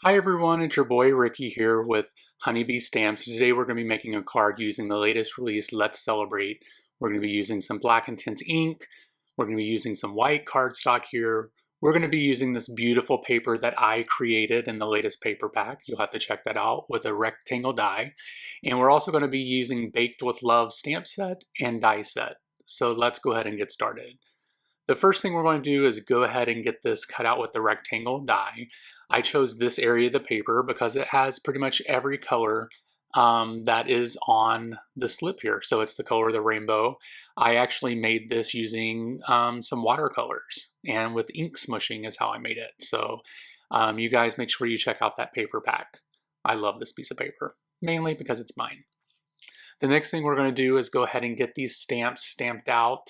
Hi everyone, it's your boy Ricky here with Honeybee Stamps. Today we're going to be making a card using the latest release, Let's Celebrate. We're going to be using some Black Intense ink. We're going to be using some white cardstock here. We're going to be using this beautiful paper that I created in the latest paper pack. You'll have to check that out with a rectangle die. And we're also going to be using Baked with Love stamp set and die set. So let's go ahead and get started. The first thing we're going to do is go ahead and get this cut out with the rectangle die. I chose this area of the paper because it has pretty much every color that is on the slip here. So it's the color of the rainbow. I actually made this using some watercolors, and with ink smushing is how I made it. So you guys make sure you check out that paper pack. I love this piece of paper, mainly because it's mine. The next thing we're going to do is go ahead and get these stamps stamped out.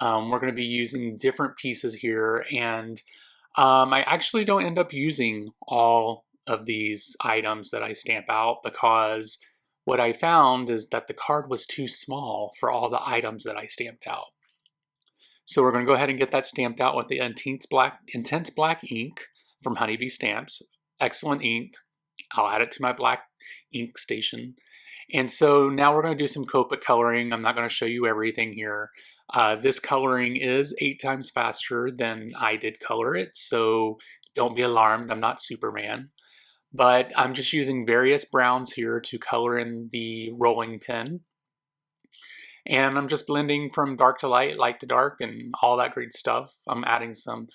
We're going to be using different pieces here, and I actually don't end up using all of these items that I stamp out because what I found is that the card was too small for all the items that I stamped out. So we're going to go ahead and get that stamped out with the Intense Black ink from Honeybee Stamps. Excellent ink. I'll add it to my black ink station. And so now we're going to do some Copic coloring. I'm not going to show you everything here. This coloring is 8 times faster than I did color it, so don't be alarmed, I'm not Superman. But I'm just using various browns here to color in the rolling pin. And I'm just blending from dark to light, light to dark, and all that great stuff. I'm adding some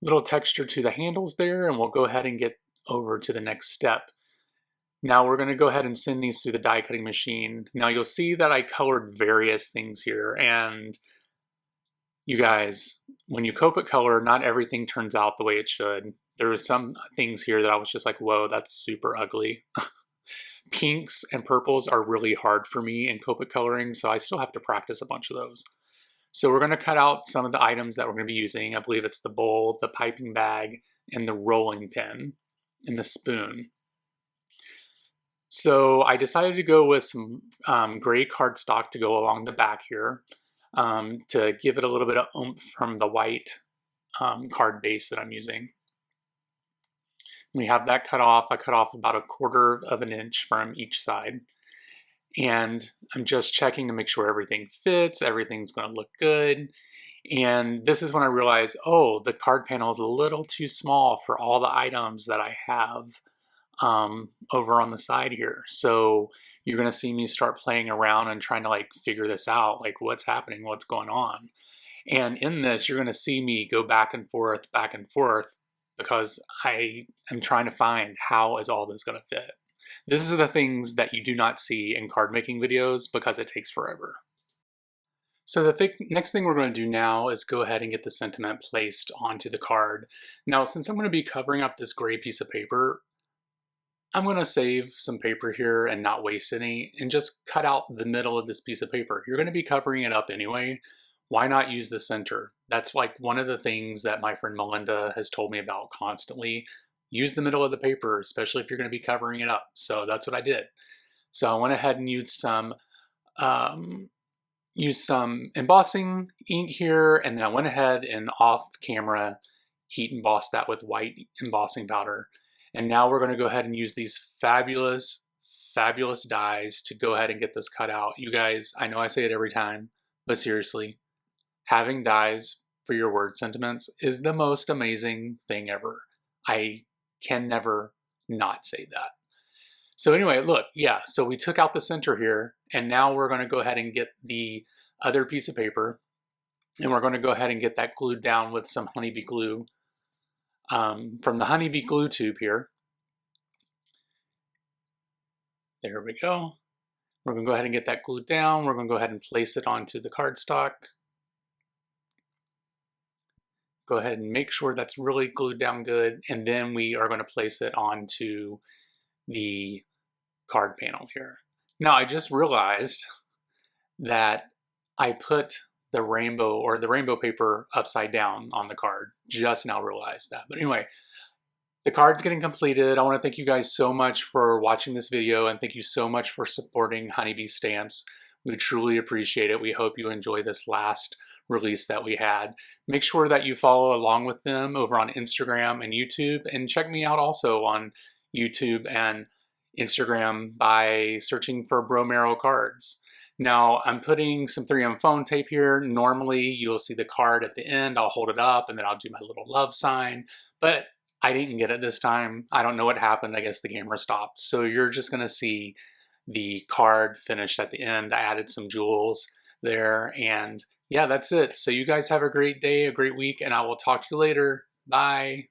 little texture to the handles there, and we'll go ahead and get over to the next step. Now we're going to go ahead and send these through the die cutting machine. Now you'll see that I colored various things here, and you guys, when you Copic color, not everything turns out the way it should. There are some things here that I was just like, whoa, that's super ugly. Pinks and purples are really hard for me in Copic coloring, so I still have to practice a bunch of those. So we're going to cut out some of the items that we're going to be using. I believe it's the bowl, the piping bag, and the rolling pin, and the spoon. So I decided to go with some gray cardstock to go along the back here to give it a little bit of oomph from the white card base that I'm using. We have that cut off. I cut off about 1/4 of an inch from each side. And I'm just checking to make sure everything fits, everything's going to look good. And this is when I realized, oh, the card panel is a little too small for all the items that I have over on the side here. So you're going to see me start playing around and trying to like figure this out, like what's happening, what's going on. And in this, you're going to see me go back and forth, because I am trying to find how is all this going to fit. This is the things that you do not see in card making videos because it takes forever. So the next thing we're going to do now is go ahead and get the sentiment placed onto the card. Now, since I'm going to be covering up this gray piece of paper, I'm going to save some paper here and not waste any and just cut out the middle of this piece of paper. You're going to be covering it up anyway. Why not use the center? That's like one of the things that my friend Melinda has told me about constantly. Use the middle of the paper, especially if you're going to be covering it up. So that's what I did. So I went ahead and used some embossing ink here, and then I went ahead and off camera heat embossed that with white embossing powder. And now we're going to go ahead and use these fabulous, fabulous dies to go ahead and get this cut out. You guys, I know I say it every time, but seriously, having dies for your word sentiments is the most amazing thing ever. I can never not say that. So anyway, look, yeah, so we took out the center here, and now we're going to go ahead and get the other piece of paper, and we're going to go ahead and get that glued down with some honeybee glue. From the honeybee glue tube here. There we go. We're going to go ahead and get that glued down. We're going to go ahead and place it onto the cardstock. Go ahead and make sure that's really glued down good, and then we are going to place it onto the card panel here. Now I just realized that I put the rainbow paper upside down on the card. Just now realized that. But anyway, the card's getting completed. I want to thank you guys so much for watching this video, and thank you so much for supporting Honeybee Stamps. We truly appreciate it. We hope you enjoy this last release that we had. Make sure that you follow along with them over on Instagram and YouTube, and check me out also on YouTube and Instagram by searching for Bromero cards. Now I'm putting some 3M phone tape here. Normally you'll see the card at the end. I'll hold it up and then I'll do my little love sign, but I didn't get it this time. I don't know what happened. I guess the camera stopped. So you're just gonna see the card finished at the end. I added some jewels there, and yeah, that's it. So you guys have a great day, a great week, and I will talk to you later. Bye.